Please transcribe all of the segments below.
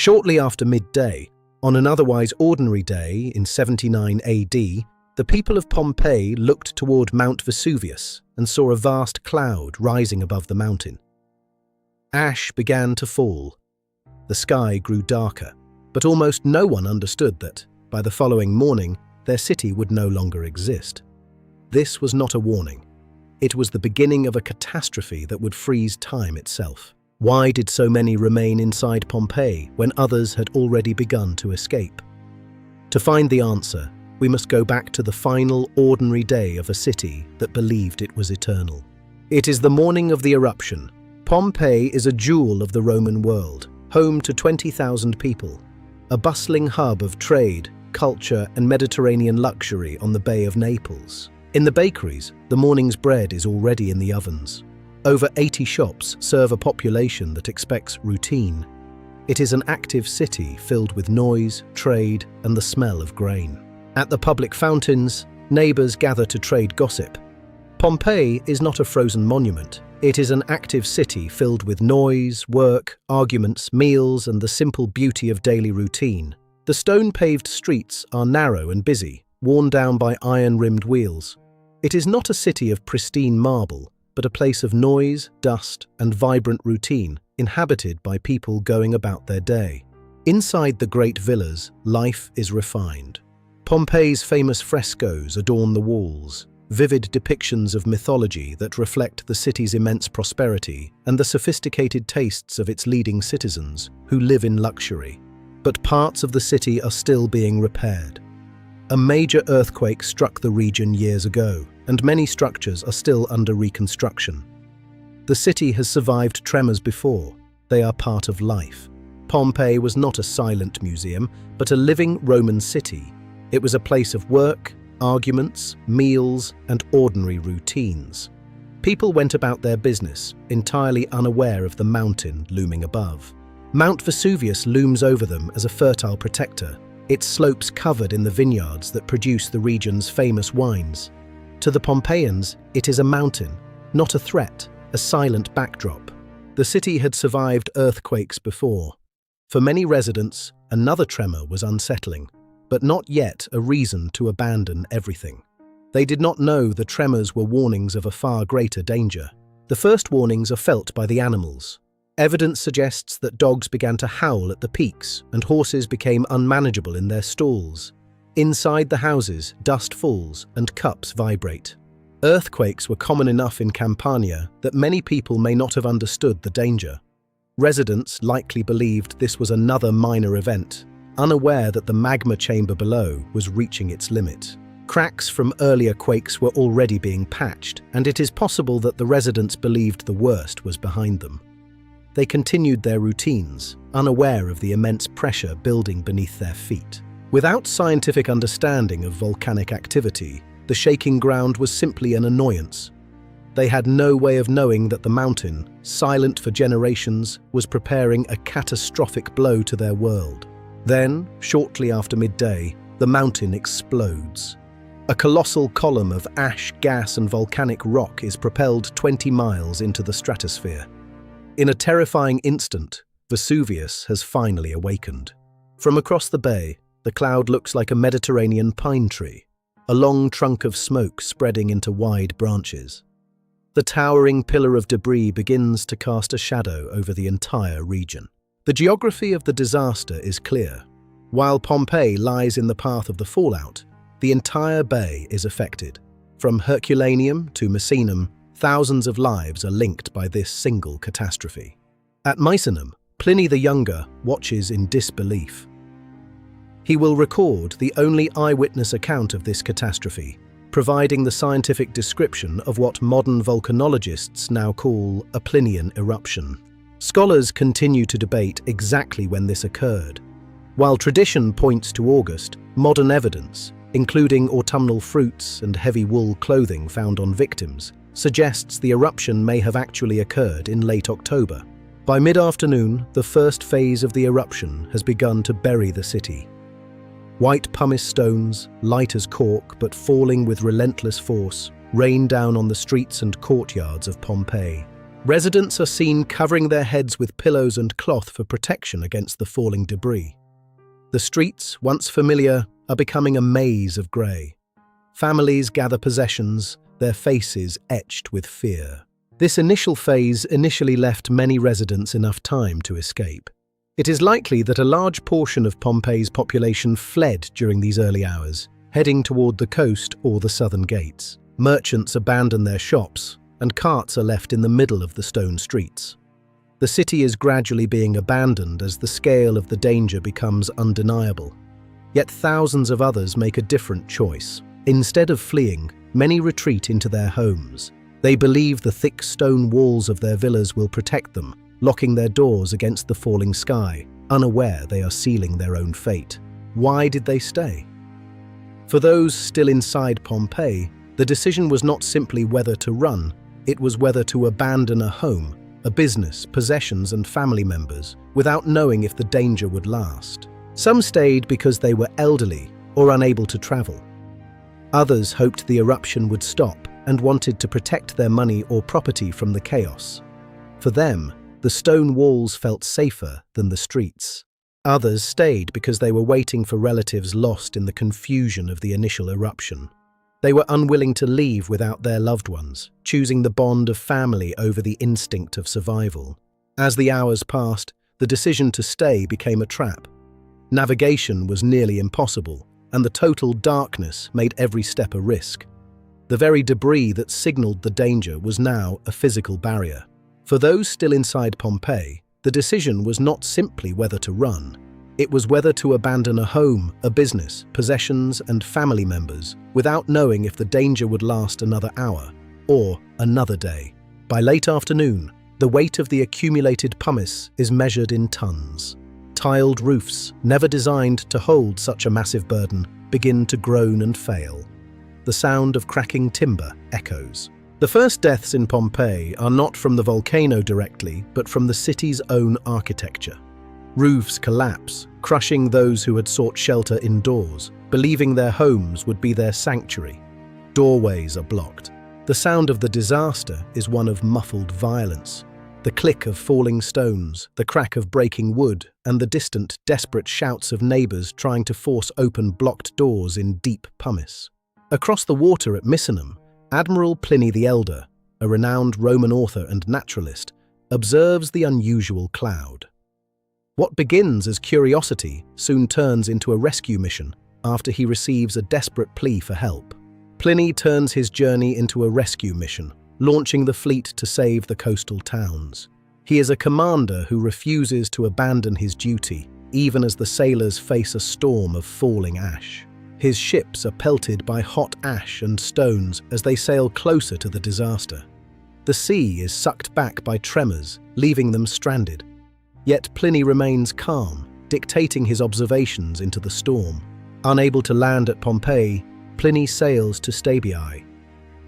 Shortly after midday, on an otherwise ordinary day in 79 AD, the people of Pompeii looked toward Mount Vesuvius and saw a vast cloud rising above the mountain. Ash began to fall. The sky grew darker, but almost no one understood that, by the following morning, their city would no longer exist. This was not a warning. It was the beginning of a catastrophe that would freeze time itself. Why did so many remain inside Pompeii when others had already begun to escape? To find the answer, we must go back to the final ordinary day of a city that believed it was eternal. It is the morning of the eruption. Pompeii is a jewel of the Roman world, home to 20,000 people, a bustling hub of trade, culture, and Mediterranean luxury on the Bay of Naples. In the bakeries, the morning's bread is already in the ovens. Over 80 shops serve a population that expects routine. It is an active city filled with noise, trade, and the smell of grain. At the public fountains, neighbors gather to trade gossip. Pompeii is not a frozen monument. It is an active city filled with noise, work, arguments, meals, and the simple beauty of daily routine. The stone-paved streets are narrow and busy, worn down by iron-rimmed wheels. It is not a city of pristine marble, but a place of noise, dust, and vibrant routine, inhabited by people going about their day. Inside the great villas, life is refined. Pompeii's famous frescoes adorn the walls, vivid depictions of mythology that reflect the city's immense prosperity and the sophisticated tastes of its leading citizens, who live in luxury. But parts of the city are still being repaired. A major earthquake struck the region years ago, and many structures are still under reconstruction. The city has survived tremors before. They are part of life. Pompeii was not a silent museum, but a living Roman city. It was a place of work, arguments, meals, and ordinary routines. People went about their business, entirely unaware of the mountain looming above. Mount Vesuvius looms over them as a fertile protector, its slopes covered in the vineyards that produce the region's famous wines. To the Pompeians, it is a mountain, not a threat, a silent backdrop. The city had survived earthquakes before. For many residents, another tremor was unsettling, but not yet a reason to abandon everything. They did not know the tremors were warnings of a far greater danger. The first warnings are felt by the animals. Evidence suggests that dogs began to howl at the peaks and horses became unmanageable in their stalls. Inside the houses, dust falls and cups vibrate. Earthquakes were common enough in Campania that many people may not have understood the danger. Residents likely believed this was another minor event, unaware that the magma chamber below was reaching its limit. Cracks from earlier quakes were already being patched, and it is possible that the residents believed the worst was behind them. They continued their routines, unaware of the immense pressure building beneath their feet. Without scientific understanding of volcanic activity, the shaking ground was simply an annoyance. They had no way of knowing that the mountain, silent for generations, was preparing a catastrophic blow to their world. Then, shortly after midday, the mountain explodes. A colossal column of ash, gas, and volcanic rock is propelled 20 miles into the stratosphere. In a terrifying instant, Vesuvius has finally awakened. From across the bay, the cloud looks like a Mediterranean pine tree, a long trunk of smoke spreading into wide branches. The towering pillar of debris begins to cast a shadow over the entire region. The geography of the disaster is clear. While Pompeii lies in the path of the fallout, the entire bay is affected. From Herculaneum to Misenum, thousands of lives are linked by this single catastrophe. At Misenum, Pliny the Younger watches in disbelief. He will record the only eyewitness account of this catastrophe, providing the scientific description of what modern volcanologists now call a Plinian eruption. Scholars continue to debate exactly when this occurred. While tradition points to August, modern evidence, including autumnal fruits and heavy wool clothing found on victims, suggests the eruption may have actually occurred in late October. By mid-afternoon, the first phase of the eruption has begun to bury the city. White pumice stones, light as cork but falling with relentless force, rain down on the streets and courtyards of Pompeii. Residents are seen covering their heads with pillows and cloth for protection against the falling debris. The streets, once familiar, are becoming a maze of grey. Families gather possessions, their faces etched with fear. This initial phase initially left many residents enough time to escape. It is likely that a large portion of Pompeii's population fled during these early hours, heading toward the coast or the southern gates. Merchants abandon their shops, and carts are left in the middle of the stone streets. The city is gradually being abandoned as the scale of the danger becomes undeniable. Yet thousands of others make a different choice. Instead of fleeing, many retreat into their homes. They believe the thick stone walls of their villas will protect them, locking their doors against the falling sky, unaware they are sealing their own fate. Why did they stay? For those still inside Pompeii, the decision was not simply whether to run, it was whether to abandon a home, a business, possessions and family members, without knowing if the danger would last. Some stayed because they were elderly or unable to travel. Others hoped the eruption would stop and wanted to protect their money or property from the chaos. For them, the stone walls felt safer than the streets. Others stayed because they were waiting for relatives lost in the confusion of the initial eruption. They were unwilling to leave without their loved ones, choosing the bond of family over the instinct of survival. As the hours passed, the decision to stay became a trap. Navigation was nearly impossible, and the total darkness made every step a risk. The very debris that signaled the danger was now a physical barrier. For those still inside Pompeii, the decision was not simply whether to run. It was whether to abandon a home, a business, possessions and family members, without knowing if the danger would last another hour or another day. By late afternoon, the weight of the accumulated pumice is measured in tons. Tiled roofs, never designed to hold such a massive burden, begin to groan and fail. The sound of cracking timber echoes. The first deaths in Pompeii are not from the volcano directly, but from the city's own architecture. Roofs collapse, crushing those who had sought shelter indoors, believing their homes would be their sanctuary. Doorways are blocked. The sound of the disaster is one of muffled violence. The click of falling stones, the crack of breaking wood, and the distant, desperate shouts of neighbours trying to force open blocked doors in deep pumice. Across the water at Misenum, Admiral Pliny the Elder, a renowned Roman author and naturalist, observes the unusual cloud. What begins as curiosity soon turns into a rescue mission after he receives a desperate plea for help. Pliny turns his journey into a rescue mission, launching the fleet to save the coastal towns. He is a commander who refuses to abandon his duty, even as the sailors face a storm of falling ash. His ships are pelted by hot ash and stones as they sail closer to the disaster. The sea is sucked back by tremors, leaving them stranded. Yet Pliny remains calm, dictating his observations into the storm. Unable to land at Pompeii, Pliny sails to Stabiae.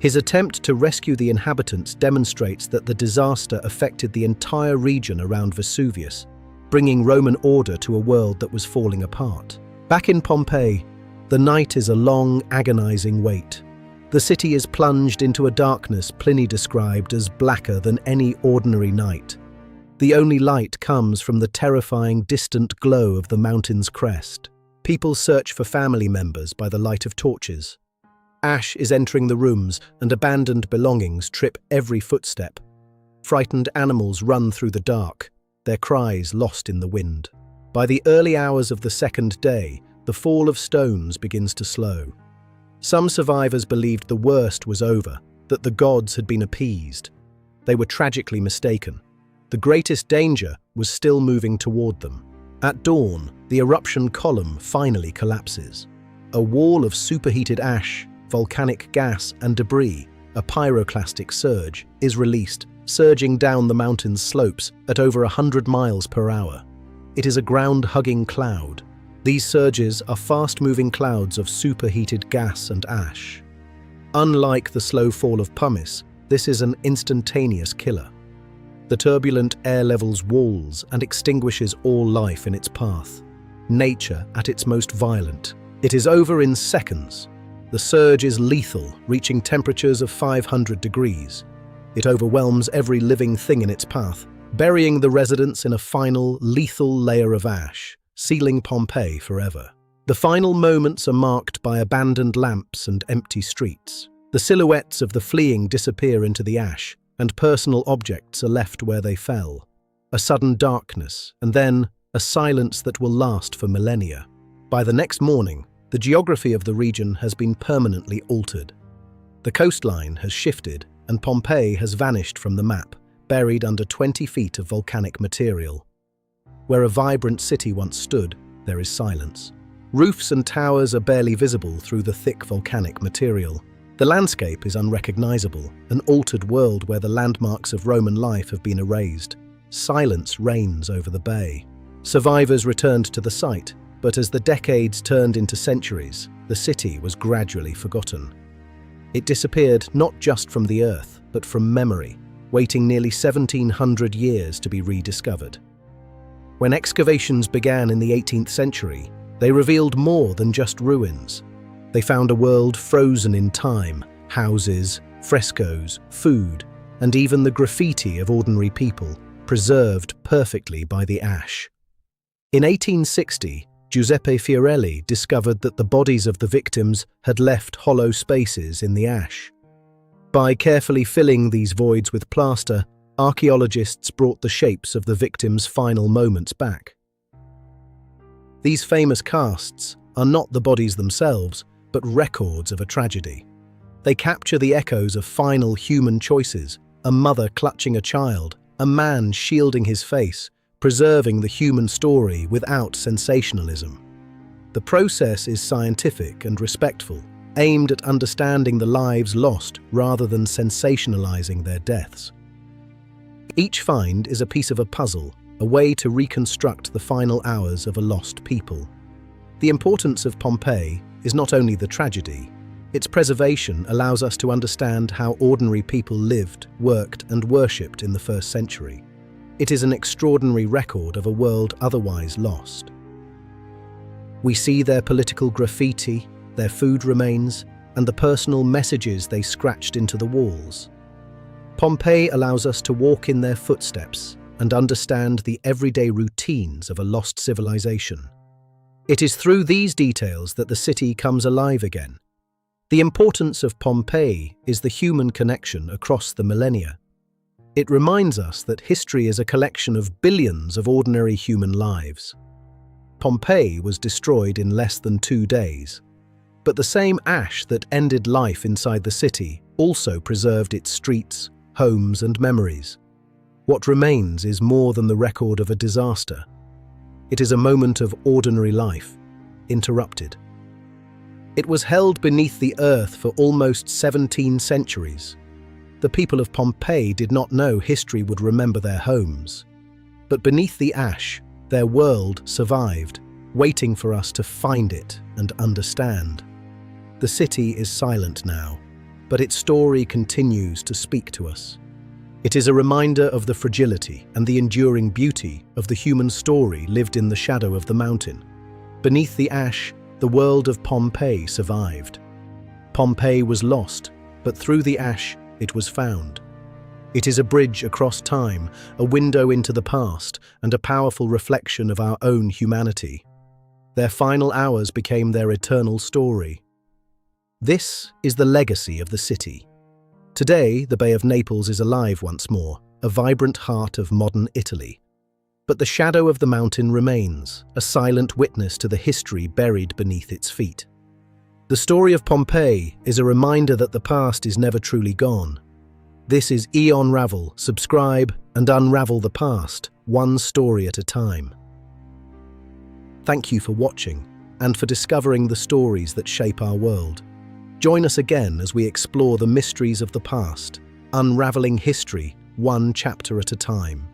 His attempt to rescue the inhabitants demonstrates that the disaster affected the entire region around Vesuvius, bringing Roman order to a world that was falling apart. Back in Pompeii, the night is a long, agonizing wait. The city is plunged into a darkness Pliny described as blacker than any ordinary night. The only light comes from the terrifying, distant glow of the mountain's crest. People search for family members by the light of torches. Ash is entering the rooms, and abandoned belongings trip every footstep. Frightened animals run through the dark, their cries lost in the wind. By the early hours of the second day, the fall of stones begins to slow. Some survivors believed the worst was over, that the gods had been appeased. They were tragically mistaken. The greatest danger was still moving toward them. At dawn, the eruption column finally collapses. A wall of superheated ash, volcanic gas and debris, a pyroclastic surge, is released, surging down the mountain's slopes at over 100 miles per hour. It is a ground-hugging cloud. These surges are fast-moving clouds of superheated gas and ash. Unlike the slow fall of pumice, this is an instantaneous killer. The turbulent air levels walls and extinguishes all life in its path. Nature at its most violent. It is over in seconds. The surge is lethal, reaching temperatures of 500 degrees. It overwhelms every living thing in its path, burying the residents in a final, lethal layer of ash, sealing Pompeii forever. The final moments are marked by abandoned lamps and empty streets. The silhouettes of the fleeing disappear into the ash, and personal objects are left where they fell. A sudden darkness, and then a silence that will last for millennia. By the next morning, the geography of the region has been permanently altered. The coastline has shifted, and Pompeii has vanished from the map, buried under 20 feet of volcanic material. Where a vibrant city once stood, there is silence. Roofs and towers are barely visible through the thick volcanic material. The landscape is unrecognizable, an altered world where the landmarks of Roman life have been erased. Silence reigns over the bay. Survivors returned to the site, but as the decades turned into centuries, the city was gradually forgotten. It disappeared not just from the earth, but from memory, waiting nearly 1,700 years to be rediscovered. When excavations began in the 18th century, they revealed more than just ruins. They found a world frozen in time, houses, frescoes, food, and even the graffiti of ordinary people, preserved perfectly by the ash. In 1860, Giuseppe Fiorelli discovered that the bodies of the victims had left hollow spaces in the ash. By carefully filling these voids with plaster, archaeologists brought the shapes of the victims' final moments back. These famous casts are not the bodies themselves, but records of a tragedy. They capture the echoes of final human choices, a mother clutching a child, a man shielding his face, preserving the human story without sensationalism. The process is scientific and respectful, aimed at understanding the lives lost rather than sensationalizing their deaths. Each find is a piece of a puzzle, a way to reconstruct the final hours of a lost people. The importance of Pompeii is not only the tragedy. Its preservation allows us to understand how ordinary people lived, worked, and worshipped in the first century. It is an extraordinary record of a world otherwise lost. We see their political graffiti, their food remains, and the personal messages they scratched into the walls. Pompeii allows us to walk in their footsteps and understand the everyday routines of a lost civilization. It is through these details that the city comes alive again. The importance of Pompeii is the human connection across the millennia. It reminds us that history is a collection of billions of ordinary human lives. Pompeii was destroyed in less than 2 days, but the same ash that ended life inside the city also preserved its streets, homes, and memories. What remains is more than the record of a disaster. It is a moment of ordinary life, interrupted. It was held beneath the earth for almost 17 centuries. The people of Pompeii did not know history would remember their homes. But beneath the ash, their world survived, waiting for us to find it and understand. The city is silent now, but its story continues to speak to us. It is a reminder of the fragility and the enduring beauty of the human story lived in the shadow of the mountain. Beneath the ash, the world of Pompeii survived. Pompeii was lost, but through the ash, it was found. It is a bridge across time, a window into the past, and a powerful reflection of our own humanity. Their final hours became their eternal story. This is the legacy of the city. Today, the Bay of Naples is alive once more, a vibrant heart of modern Italy. But the shadow of the mountain remains, a silent witness to the history buried beneath its feet. The story of Pompeii is a reminder that the past is never truly gone. This is Eon Ravel. Subscribe and unravel the past, one story at a time. Thank you for watching and for discovering the stories that shape our world. Join us again as we explore the mysteries of the past, unraveling history one chapter at a time.